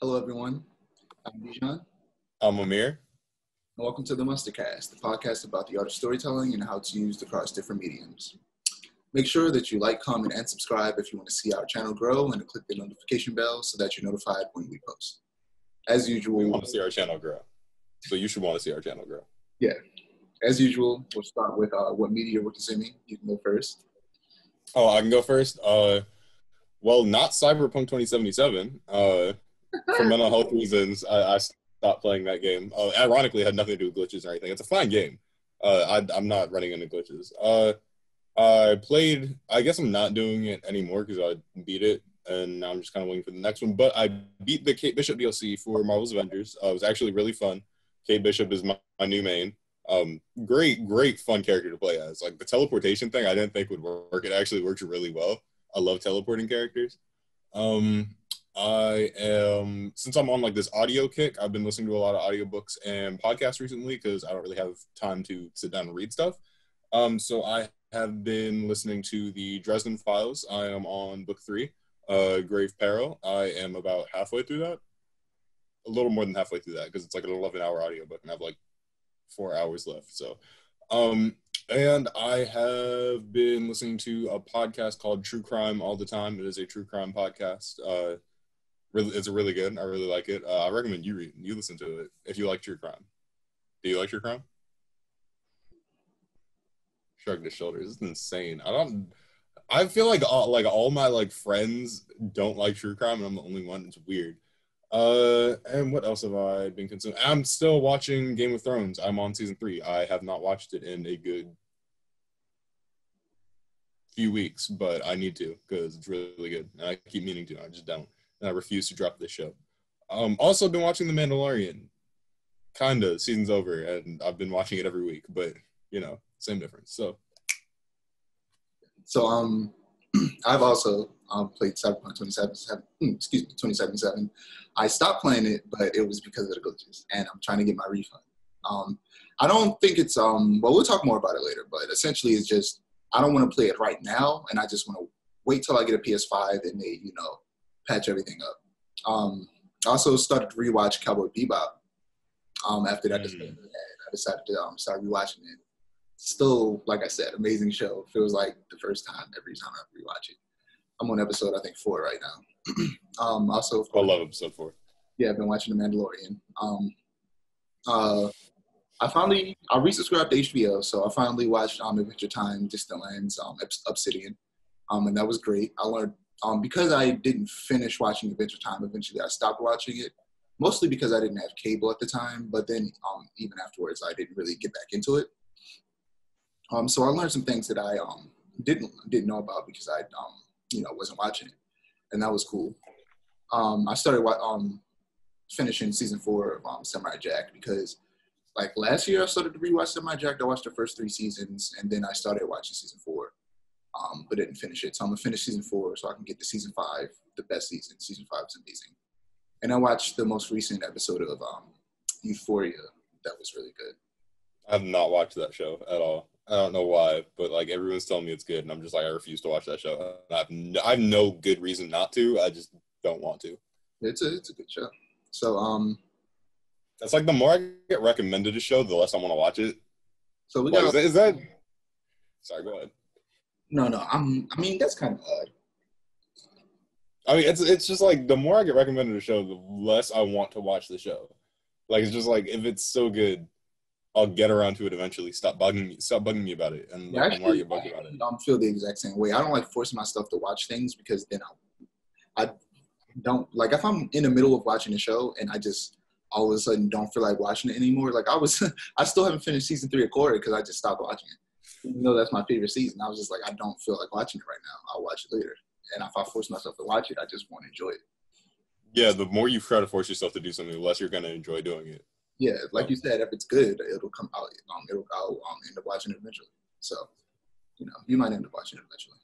Hello, everyone. I'm Bijan, I'm Amir. and welcome to the Mustardcast, the podcast about the art of storytelling and how it's used across different mediums. Make sure that you like, comment, and subscribe if you want to see our channel grow, and to click the notification bell so that you're notified when we post. As We usual, want to see our channel grow. So you should want to see our channel grow. yeah, as usual, we'll start with what media we're consuming. You can go first. Oh, I can go first. Well, not Cyberpunk 2077. For mental health reasons, I stopped playing that game. Ironically, it had nothing to do with glitches or anything. It's a fine game. I'm not running into glitches. I played. I guess I'm not doing it anymore because I beat it, and now I'm just kind of waiting for the next one. But I beat the Kate Bishop DLC for Marvel's Avengers. It was actually really fun. Kate Bishop is my new main. Great fun character to play as. Like the teleportation thing, I didn't think would work. It actually works really well. I love teleporting characters. Um, I am since I'm on like this audio kick, I've been listening to a lot of audiobooks and podcasts recently because I don't really have time to sit down and read stuff. So I have been listening to the Dresden Files. I am on book 3, Grave Peril. I am about halfway through that. A little more than halfway through that because it's like an 11-hour audiobook and I have like 4 hours left. So, and I have been listening to a podcast called True Crime all the time. It is a true crime podcast. It's really good. I really like it. I recommend you listen to it if you like true crime. Do you like true crime? Shrugged his shoulders. It's insane. I feel like all my like friends don't like true crime, and I'm the only one. It's weird. And what else have I been consuming? I'm still watching Game of Thrones. I'm on season 3. I have not watched it in a good few weeks, but I need to because it's really good. And I keep meaning to. I just don't. And I refuse to drop this show. Also been watching The Mandalorian. Kinda. Season's over, and I've been watching it every week, but same difference. So, I've also played Cyberpunk 2077. I stopped playing it, but it was because of the glitches, and I'm trying to get my refund. I don't think it's well, we'll talk more about it later, but essentially it's just I don't want to play it right now, and I just want to wait till I get a PS5 and they patch everything up. I also started to rewatch Cowboy Bebop. After that, I decided to start rewatching it. Still, like I said, amazing show. Feels like the first time every time I rewatch it. I'm on episode, I think, 4 right now. Also, of I course, love episode 4. yeah, I've been watching The Mandalorian. Uh, I resubscribed to HBO, so I finally watched Adventure Time, Distant Lands, Obsidian, and that was great. I learned because I didn't finish watching Adventure Time. Eventually, I stopped watching it, mostly because I didn't have cable at the time. But then, even afterwards, I didn't really get back into it. So I learned some things that I didn't know about because I wasn't watching it, and that was cool. I started finishing season 4 of Samurai Jack because like last year I started to rewatch Samurai Jack. I watched the first 3 seasons, and then I started watching season 4, but didn't finish it. So I'm gonna finish season 4 so I can get to season 5, the best season. Season 5 is amazing, and I watched the most recent episode of Euphoria. That was really good. I have not watched that show at all. I don't know why, but like everyone's telling me it's good, and I'm just like I refuse to watch that show. I have no good reason not to. I just don't want to. It's a good show. So That's like the more I get recommended a show, the less I want to watch it. so we Like, got is that? Sorry, go ahead. no. I mean that's kind of odd. I mean, it's just like the more I get recommended a show, the less I want to watch the show. Like it's just like if it's so good, I'll get around to it eventually. Stop bugging me about it, and like, the more I get bugged about it. I feel the exact same way. I don't like forcing myself to watch things because then I don't like if I'm in the middle of watching a show and I just all of a sudden don't feel like watching it anymore. Like I still haven't finished season 3 of Corey because I just stopped watching it. Even though that's my favorite season, I was just like I don't feel like watching it right now. I'll watch it later. And if I force myself to watch it, I just won't enjoy it. Yeah, the more you try to force yourself to do something, the less you're gonna enjoy doing it. Yeah, like you said, if it's good, it'll come out. I'll end up watching it eventually. So, you might end up watching it eventually.